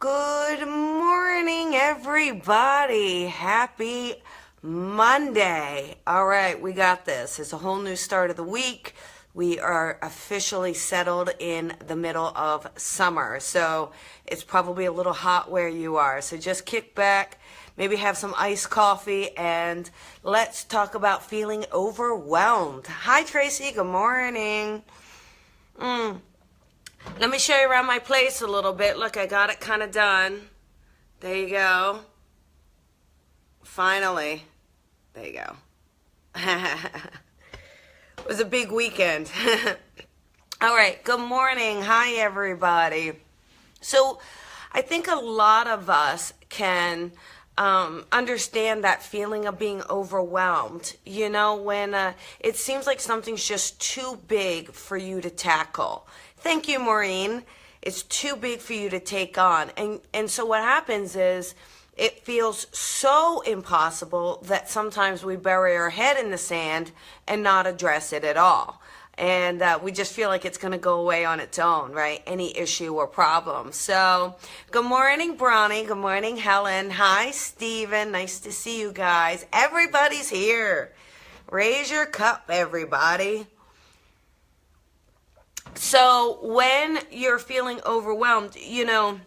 Good morning, everybody. Happy Monday. All right, we got this. It's a whole new start of the week. We are officially settled in the middle of summer, so it's probably a little hot where you are. So just kick back, maybe have some iced coffee, and let's talk about feeling overwhelmed. Hi, Tracy. Good morning. Let me show you around my place a little bit. Look, I got it kind of done. There you go. Finally. There you go. It was a big weekend. All right, good morning. Hi, everybody. So I think a lot of us can understand that feeling of being overwhelmed. You know, when it seems like something's just too big for you to tackle. Thank you, Maureen. It's too big for you to take on. And so what happens is it feels so impossible that sometimes we bury our head in the sand and not address it at all. And we just feel like it's going to go away on its own, right? Any issue or problem. So, good morning, Bronny. Good morning, Helen. Hi, Stephen. Nice to see you guys. Everybody's here. Raise your cup, everybody. So, when you're feeling overwhelmed, you know,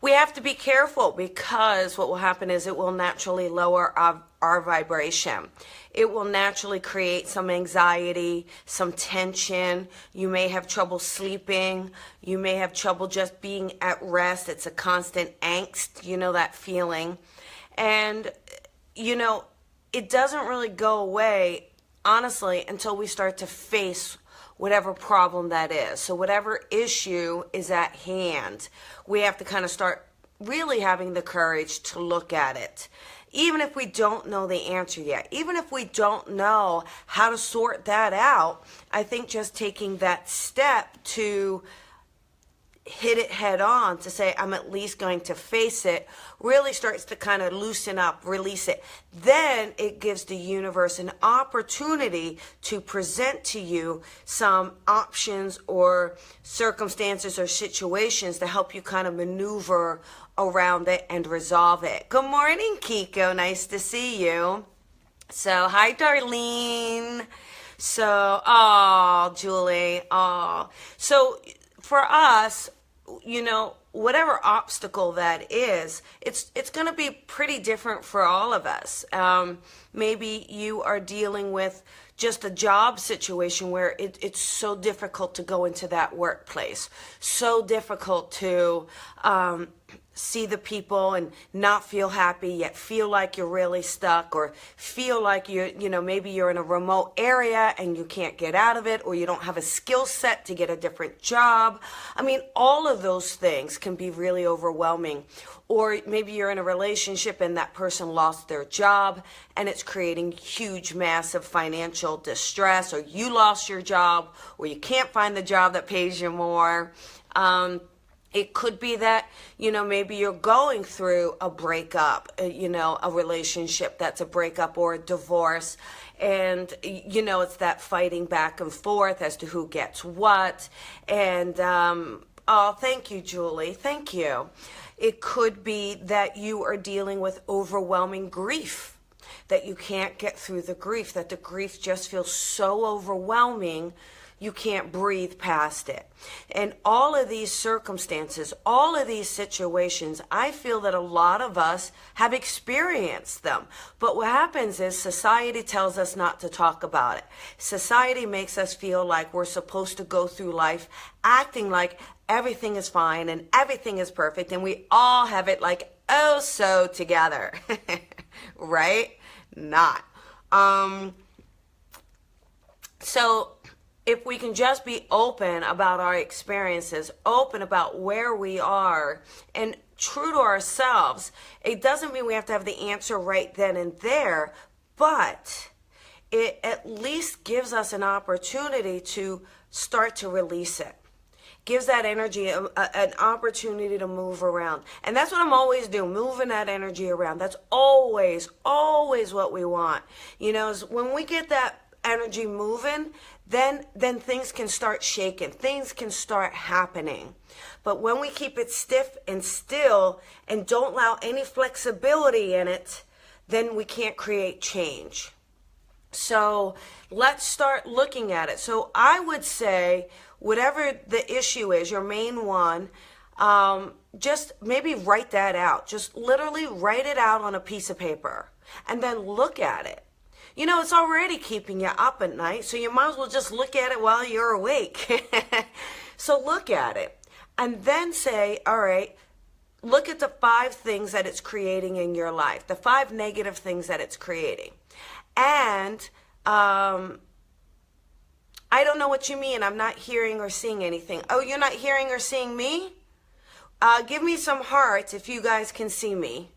we have to be careful because what will happen is it will naturally lower our vibration. It will naturally create some anxiety, some tension. You may have trouble sleeping. You may have trouble just being at rest. It's a constant angst, you know, that feeling. And, you know, it doesn't really go away, honestly, until we start to face whatever problem that is. So whatever issue is at hand, we have to kind of start really having the courage to look at it. Even if we don't know the answer yet, even if we don't know how to sort that out, I think just taking that step to hit it head on, to say, I'm at least going to face it, really starts to kind of loosen up, release it. Then it gives the universe an opportunity to present to you some options or circumstances or situations to help you kind of maneuver around it and resolve it. Good morning, Kiko. Nice to see you. So, hi, Darlene. So, Julie. So, for us, you know, whatever obstacle that is, it's going to be pretty different for all of us. Maybe you are dealing with just a job situation where it's so difficult to go into that workplace, so difficult to see the people and not feel happy, yet feel like you're really stuck, or feel like maybe you're in a remote area and you can't get out of it, or you don't have a skill set to get a different job. I mean, all of those things can be really overwhelming. Or maybe you're in a relationship and that person lost their job and it's creating huge, massive financial distress, or you lost your job, or you can't find the job that pays you more. It could be that, you know, maybe you're going through a breakup, you know, a relationship that's a breakup or a divorce. And, you know, it's that fighting back and forth as to who gets what. And, thank you, Julie. Thank you. It could be that you are dealing with overwhelming grief, that you can't get through the grief, that the grief just feels so overwhelming you can't breathe past it. And all of these circumstances, all of these situations, I feel that a lot of us have experienced them. But what happens is society tells us not to talk about it. Society makes us feel like we're supposed to go through life acting like everything is fine and everything is perfect, and we all have it like, oh, so together. Right? Not. So if we can just be open about our experiences, open about where we are, and true to ourselves, it doesn't mean we have to have the answer right then and there, but it at least gives us an opportunity to start to release it. Gives that energy an opportunity to move around. And that's what I'm always doing, moving that energy around. That's always what we want. You know, is when we get that energy moving, then things can start shaking. Things can start happening. But when we keep it stiff and still and don't allow any flexibility in it, then we can't create change. So let's start looking at it. So I would say, whatever the issue is, your main one, just maybe write that out. Just literally write it out on a piece of paper and then look at it. You know, it's already keeping you up at night, so you might as well just look at it while you're awake. So look at it and then say, all right, look at the 5 things that it's creating in your life, the 5 negative things that it's creating. And I don't know what you mean. I'm not hearing or seeing anything. Oh, you're not hearing or seeing me? Give me some hearts if you guys can see me.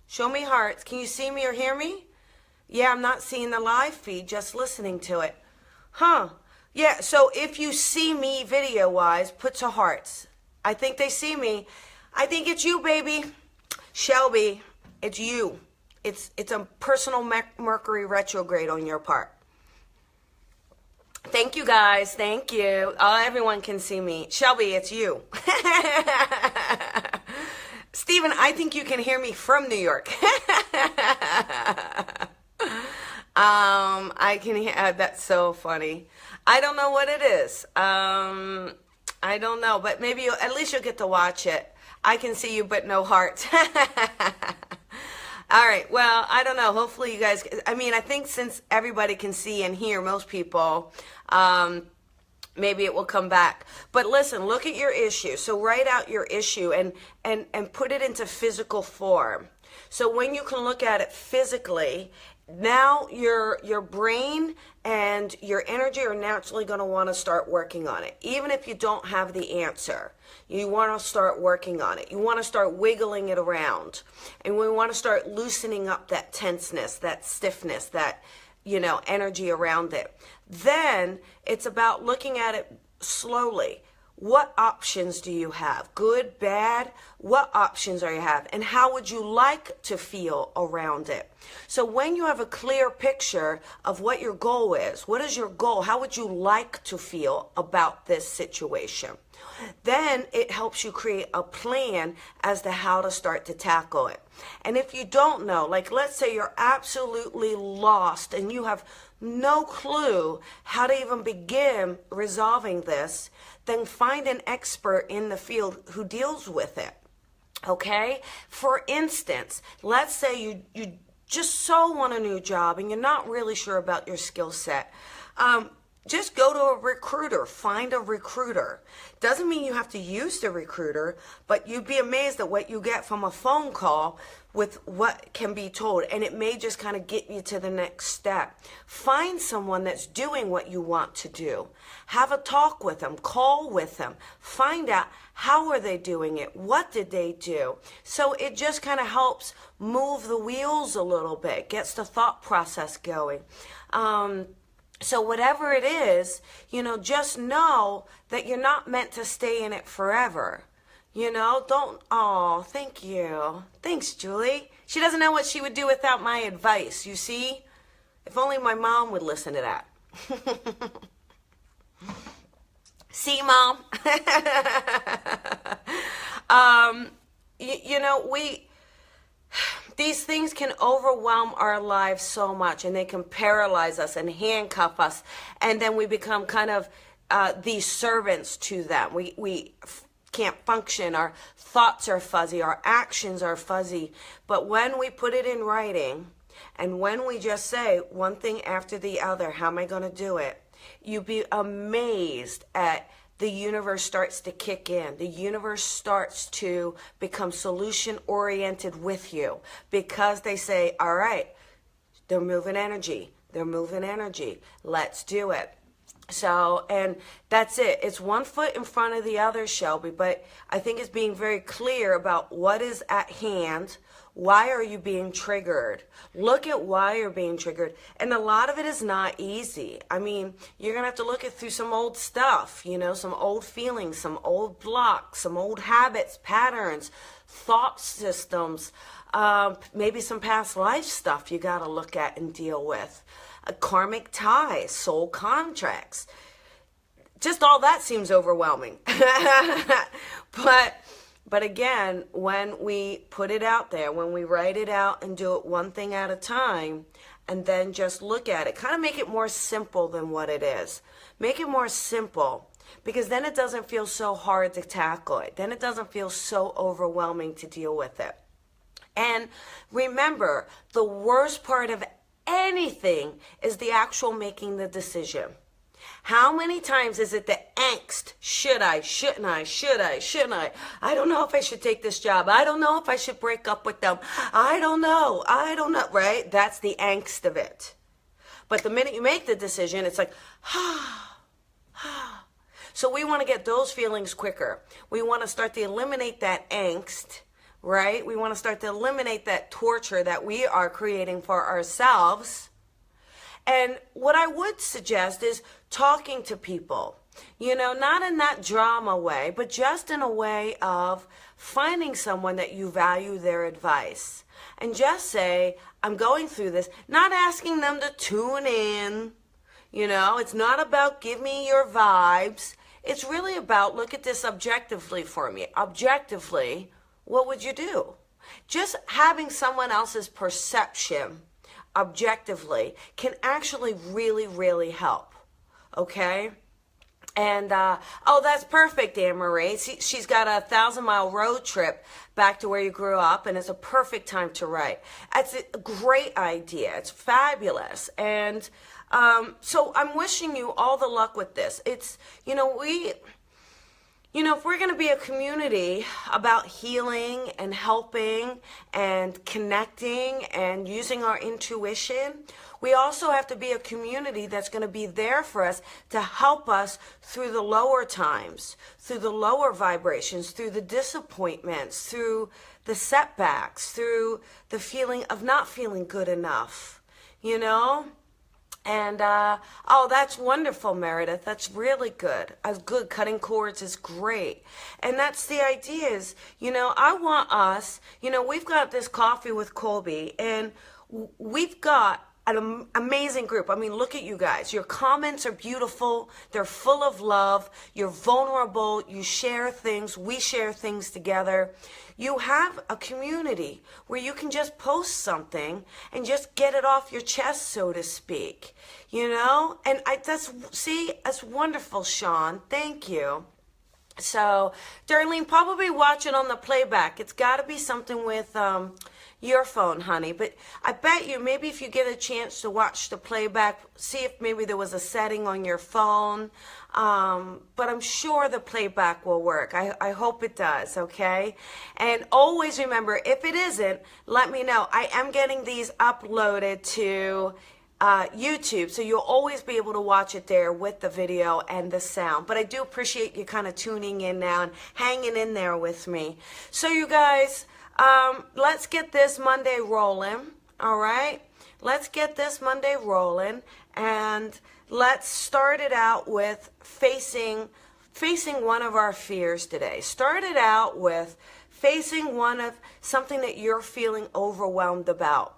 Show me hearts. Can you see me or hear me? Yeah, I'm not seeing the live feed, just listening to it. Huh. Yeah, so if you see me video-wise, put some hearts. I think they see me. I think it's you, baby. Shelby, it's you. It's a personal Mercury retrograde on your part. Thank you, guys. Thank you. Everyone can see me. Shelby, it's you. Stephen, I think you can hear me from New York. I can hear, that's so funny. I don't know what it is. I don't know, but maybe at least you'll get to watch it. I can see you, but no heart. All right, well, I don't know. Hopefully you guys, I mean, I think since everybody can see and hear, most people, maybe it will come back. But listen, look at your issue. So write out your issue and put it into physical form. So when you can look at it physically, now your brain and your energy are naturally going to want to start working on it. Even if you don't have the answer, you want to start working on it. You want to start wiggling it around. And we want to start loosening up that tenseness, that stiffness, that, you know, energy around it. Then it's about looking at it slowly. What options do you have? Good, bad? What options are you have? And how would you like to feel around it? So when you have a clear picture of what your goal is, what is your goal? How would you like to feel about this situation? Then it helps you create a plan as to how to start to tackle it. And if you don't know, like let's say you're absolutely lost and you have no clue how to even begin resolving this, then find an expert in the field who deals with it. Okay? For instance, let's say you just so want a new job and you're not really sure about your skill set. Just go to a recruiter. Find a recruiter. Doesn't mean you have to use the recruiter, but you'd be amazed at what you get from a phone call with what can be told. And it may just kind of get you to the next step. Find someone that's doing what you want to do. Have a talk with them. Call with them. Find out how are they doing it? What did they do? So it just kind of helps move the wheels a little bit. Gets the thought process going. So whatever it is, you know, just know that you're not meant to stay in it forever. You know, oh, thank you. Thanks, Julie. She doesn't know what she would do without my advice, you see? If only my mom would listen to that. See, Mom? You know, these things can overwhelm our lives so much, and they can paralyze us and handcuff us, and then we become kind of these servants to them. We can't function. Our thoughts are fuzzy. Our actions are fuzzy. But when we put it in writing, and when we just say one thing after the other, how am I going to do it? You'd be amazed at the universe starts to kick in. The universe starts to become solution-oriented with you because they say, all right, they're moving energy. They're moving energy. Let's do it. So, and that's it. It's one foot in front of the other, Shelby, but I think it's being very clear about what is at hand. Why are you being triggered? Look at why you're being triggered. And a lot of it is not easy. I mean, you're going to have to look at through some old stuff, you know, some old feelings, some old blocks, some old habits, patterns, thought systems, maybe some past life stuff you got to look at and deal with. karmic ties, soul contracts. Just all that seems overwhelming. But again, when we put it out there, when we write it out and do it one thing at a time, and then just look at it, kind of make it more simple than what it is. Make it more simple, because then it doesn't feel so hard to tackle it. Then it doesn't feel so overwhelming to deal with it. And remember, the worst part of anything is the actual making the decision. How many times is it the angst? Should I? Shouldn't I? Should I? Shouldn't I? I don't know if I should take this job. I don't know if I should break up with them. I don't know, right? That's the angst of it. But the minute you make the decision, it's like, So we want to get those feelings quicker. We want to start to eliminate that angst, right? We want to start to eliminate that torture that we are creating for ourselves. And what I would suggest is talking to people, not in that drama way, but just in a way of finding someone that you value their advice. And just say, I'm going through this, not asking them to tune in. It's not about give me your vibes. It's really about look at this objectively for me. Objectively, what would you do? Just having someone else's perception objectively can actually really, really help. Okay? And, that's perfect, Anne-Marie. She's got a 1,000-mile road trip back to where you grew up, and it's a perfect time to write. It's a great idea. It's fabulous. And so I'm wishing you all the luck with this. It's, if we're going to be a community about healing and helping and connecting and using our intuition, we also have to be a community that's going to be there for us to help us through the lower times, through the lower vibrations, through the disappointments, through the setbacks, through the feeling of not feeling good enough, And, that's wonderful, Meredith. That's really good. Good. Cutting cords is great. And that's the idea is, I want us, we've got this Coffee with Colby, and we've got an amazing group. I mean, look at you guys. Your comments are beautiful. They're full of love. You're vulnerable. You share things. We share things together. You have a community where you can just post something and just get it off your chest, so to speak. And that's wonderful, Sean. Thank you. So, Darlene, probably watch it on the playback. It's got to be something with your phone, honey. But I bet you maybe if you get a chance to watch the playback, see if maybe there was a setting on your phone. But I'm sure the playback will work. I hope it does, okay? And always remember, if it isn't, let me know. I am getting these uploaded to YouTube, so you'll always be able to watch it there with the video and the sound. But I do appreciate you kind of tuning in now and hanging in there with me. So you guys, let's get this Monday rolling, all right? Let's get this Monday rolling, and let's start it out with facing one of our fears today. Start it out with facing something that you're feeling overwhelmed about.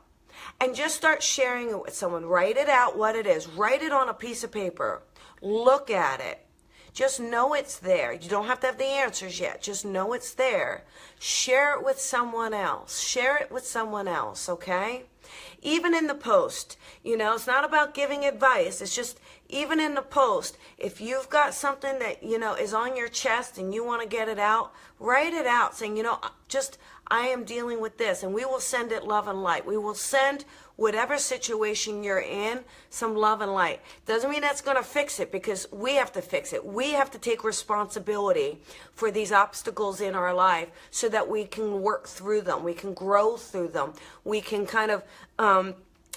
And just start sharing it with someone. Write it out what it is. Write it on a piece of paper. Look at it. Just know it's there. You don't have to have the answers yet. Just know it's there. Share it with someone else. Share it with someone else, okay? Even in the post, it's not about giving advice. It's just, even in the post, if you've got something that, is on your chest and you want to get it out, write it out saying, I am dealing with this, and we will send it love and light. We will send whatever situation you're in some love and light. Doesn't mean that's going to fix it, because we have to fix it. We have to take responsibility for these obstacles in our life so that we can work through them. We can grow through them. We can kind of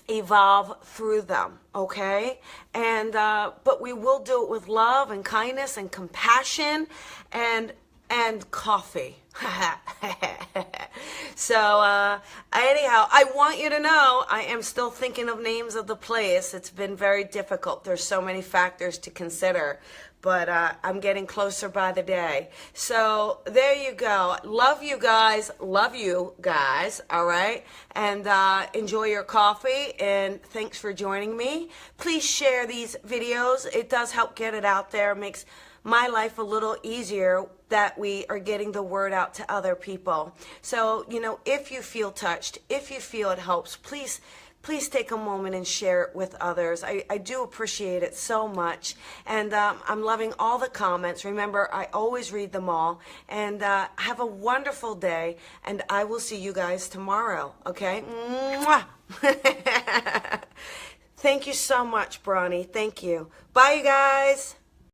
evolve through them, okay? And but we will do it with love and kindness and compassion and coffee. So, anyhow, I want you to know I am still thinking of names of the place. It's been very difficult. There's so many factors to consider, but I'm getting closer by the day. So, there you go. Love you guys. Love you guys. All right. And enjoy your coffee. And thanks for joining me. Please share these videos. It does help get it out there. It makes my life a little easier that we are getting the word out to other people. So, you know, if you feel touched, if you feel it helps, please take a moment and share it with others. I do appreciate it so much. And I'm loving all the comments. Remember, I always read them all. And have a wonderful day. And I will see you guys tomorrow. Okay? Mwah! Thank you so much, Bronny. Thank you. Bye, you guys.